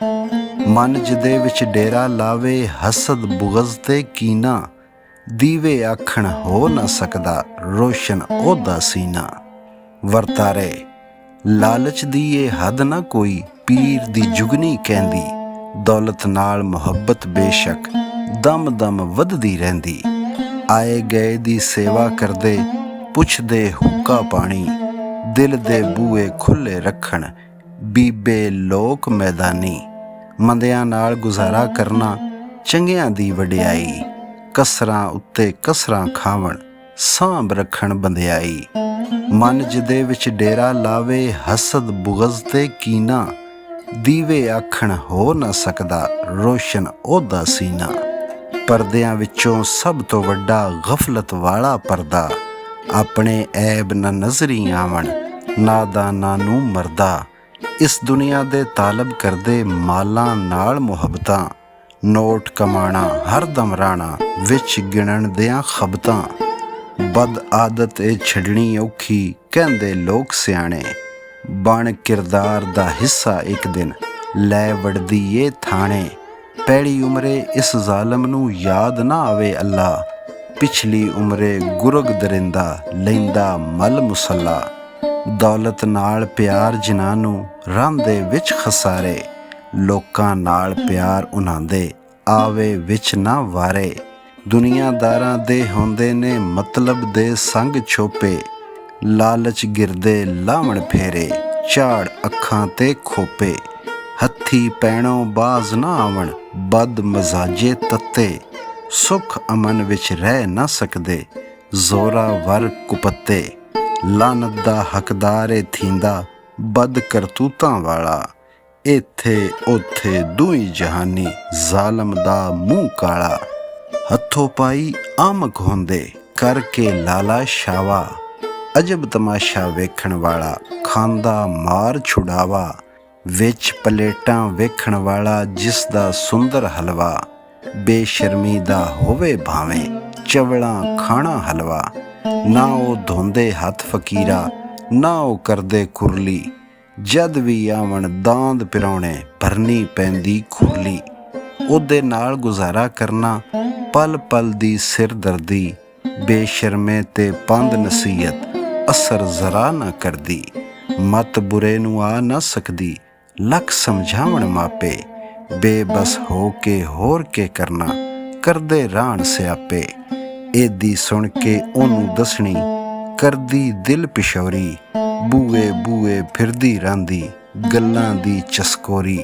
ਮਨ ਜਿਹਦੇ ਵਿੱਚ ਡੇਰਾ ਲਾਵੇ, ਹਸਦ ਬੁਗਜ਼ ਤੇ ਕੀਨਾ, ਦੀਵੇ ਆਖਣ ਹੋ ਨਾ ਸਕਦਾ, ਰੋਸ਼ਨ ਉਹਦਾ ਸੀਨਾ। ਵਰਤਾਰੇ ਲਾਲਚ ਦੀ ਇਹ ਹੱਦ ਨਾ ਕੋਈ, ਪੀਰ ਦੀ ਜੁਗਨੀ ਕਹਿੰਦੀ, ਦੌਲਤ ਨਾਲ ਮੁਹੱਬਤ ਬੇਸ਼ੱਕ ਦਮ ਦਮ ਵੱਧਦੀ ਰਹਿੰਦੀ। ਆਏ ਗਏ ਦੀ ਸੇਵਾ ਕਰਦੇ, ਪੁੱਛਦੇ ਹੁੱਕਾ ਪਾਣੀ, ਦਿਲ ਦੇ ਬੂਹੇ ਖੁੱਲ੍ਹੇ ਰੱਖਣ ਬੀਬੇ ਲੋਕ ਮੈਦਾਨੀ। ਮੰਦਿਆਂ ਨਾਲ ਗੁਜ਼ਾਰਾ ਕਰਨਾ ਚੰਗਿਆਂ ਦੀ ਵਡਿਆਈ, ਕਸਰਾਂ ਉੱਤੇ ਕਸਰਾਂ ਖਾਵਣ ਸਾਂਭ ਰੱਖਣ ਬੰਦਿਆਈ। ਮਨ ਜਿਹਦੇ ਵਿੱਚ ਡੇਰਾ ਲਾਵੇ, ਹਸਦ ਬੁਗਜ਼ ਤੇ ਕੀਨਾ, ਦੀਵੇ ਆਖਣ ਹੋ ਨਾ ਸਕਦਾ, ਰੋਸ਼ਨ ਉਹਦਾ ਸੀਨਾ। ਪਰਦਿਆਂ ਵਿੱਚੋਂ ਸਭ ਤੋਂ ਵੱਡਾ ਗਫਲਤ ਵਾਲਾ ਪਰਦਾ, ਆਪਣੇ ਐਬ ਨਾ ਨਜ਼ਰੀ ਆਵਣ ਨਾਦਾਨਾਂ ਨੂੰ ਮਰਦਾ। ਇਸ ਦੁਨੀਆ ਦੇ ਤਾਲਬ ਕਰਦੇ ਮਾਲਾਂ ਨਾਲ ਮੁਹੱਬਤਾਂ, ਨੋਟ ਕਮਾਣਾ ਹਰਦਮ ਰਾਣਾ ਵਿੱਚ ਗਿਣਨ ਦਿਆਂ ਖਬਤਾਂ। ਬਦ ਆਦਤ ਇਹ ਛੱਡਣੀ ਔਖੀ ਕਹਿੰਦੇ ਲੋਕ ਸਿਆਣੇ, ਬਣ ਕਿਰਦਾਰ ਦਾ ਹਿੱਸਾ ਇੱਕ ਦਿਨ ਲੈ ਵੜਦੀ ਏ ਥਾਣੇ। ਪੈੜੀ ਉਮਰੇ ਇਸ ਜ਼ਾਲਮ ਨੂੰ ਯਾਦ ਨਾ ਆਵੇ ਅੱਲਾ, ਪਿਛਲੀ ਉਮਰੇ ਗੁਰਗ ਦਰਿੰਦਾ ਲੈਂਦਾ ਮਲ ਮੁਸੱਲਾ। ਦੌਲਤ ਨਾਲ ਪਿਆਰ ਜਿਨ੍ਹਾਂ ਨੂੰ ਰਾਂਦੇ ਵਿੱਚ ਖਸਾਰੇ, ਲੋਕਾਂ ਨਾਲ ਪਿਆਰ ਉਨ੍ਹਾਂ ਦੇ ਆਵੇ ਵਿੱਚ ਨਾ ਵਾਰੇ। ਦੁਨੀਆਦਾਰਾਂ ਦੇ ਹੁੰਦੇ ਨੇ ਮਤਲਬ ਦੇ ਸੰਗ ਛੋਪੇ, ਲਾਲਚ ਗਿਰਦੇ ਲਾਵਣ ਫੇਰੇ ਝਾੜ ਅੱਖਾਂ ਤੇ ਖੋਪੇ। ਹੱਥੀ ਪੈਣੋਂ ਬਾਜ਼ ਨਾ ਆਵਣ ਬਦ ਮਜ਼ਾਜੇ ਤੱਤੇ, ਸੁੱਖ ਅਮਨ ਵਿੱਚ ਰਹਿ ਨਾ ਸਕਦੇ ਜ਼ੋਰਾਵਰ ਕੁਪੱਤੇ। ਲਾਨਤ ਦਾ ਹੱਕਦਾਰ ਏ ਥੀਂਦਾ ਬਦ ਕਰਤੂਤਾਂ ਵਾਲਾ, ਇੱਥੇ ਉੱਥੇ ਦੂਈ ਜਹਾਨੀ ਜ਼ਾਲਮ ਦਾ ਮੂੰਹ ਕਾਲਾ। ਹੱਥੋਂ ਪਾਈ ਆਮਕ ਹੁੰਦੇ ਕਰਕੇ ਲਾਲਾ ਸ਼ਾਵਾ, ਅਜਬ ਤਮਾਸ਼ਾ ਵੇਖਣ ਵਾਲਾ ਖਾਂਦਾ ਮਾਰ ਛੁਡਾਵਾ। ਵਿੱਚ ਪਲੇਟਾਂ ਵੇਖਣ ਵਾਲਾ ਜਿਸ ਦਾ ਸੁੰਦਰ ਹਲਵਾ, ਬੇਸ਼ਰਮੀ ਦਾ ਹੋਵੇ ਭਾਵੇਂ ਚਵਲਾਂ ਖਾਣਾ ਹਲਵਾ। ਨਾ ਉਹ ਧੋਂਦੇ ਹੱਥ ਫਕੀਰਾ, ਨਾ ਉਹ ਕਰਦੇ ਕੁਰਲੀ, ਜਦ ਵੀ ਆਵਣ ਦਾੰਦ ਪਿਰਾਉਣੇ ਭਰਨੀ ਪੈਂਦੀ ਖੁਰਲੀ। ਉਹਦੇ ਨਾਲ ਗੁਜ਼ਾਰਾ ਕਰਨਾ ਪਲ ਪਲ ਦੀ ਸਿਰਦਰਦੀ, ਬੇਸ਼ਰਮੇ ਤੇ ਪੰਦ ਨਸੀਹਤ ਅਸਰ ਜ਼ਰਾ ਨਾ ਕਰਦੀ। ਮਤ ਬੁਰੇ ਨੂੰ ਆ ਨਾ ਸਕਦੀ ਲੱਖ ਸਮਝਾਵਣ ਮਾਪੇ, ਬੇਬਸ ਹੋ ਕੇ ਹੋਰ ਕੇ ਕਰਨਾ ਕਰਦੇ ਰਾਣ ਸਿਆਪੇ। ਇਹਦੀ ਸੁਣ ਕੇ ਉਹਨੂੰ ਦੱਸਣੀ ਕਰਦੀ ਦਿਲ ਪਿਸ਼ੌਰੀ, ਬੂਏ ਬੂਏ ਫਿਰਦੀ ਰਹਿੰਦੀ ਗੱਲਾਂ ਦੀ ਚਸਕੋਰੀ।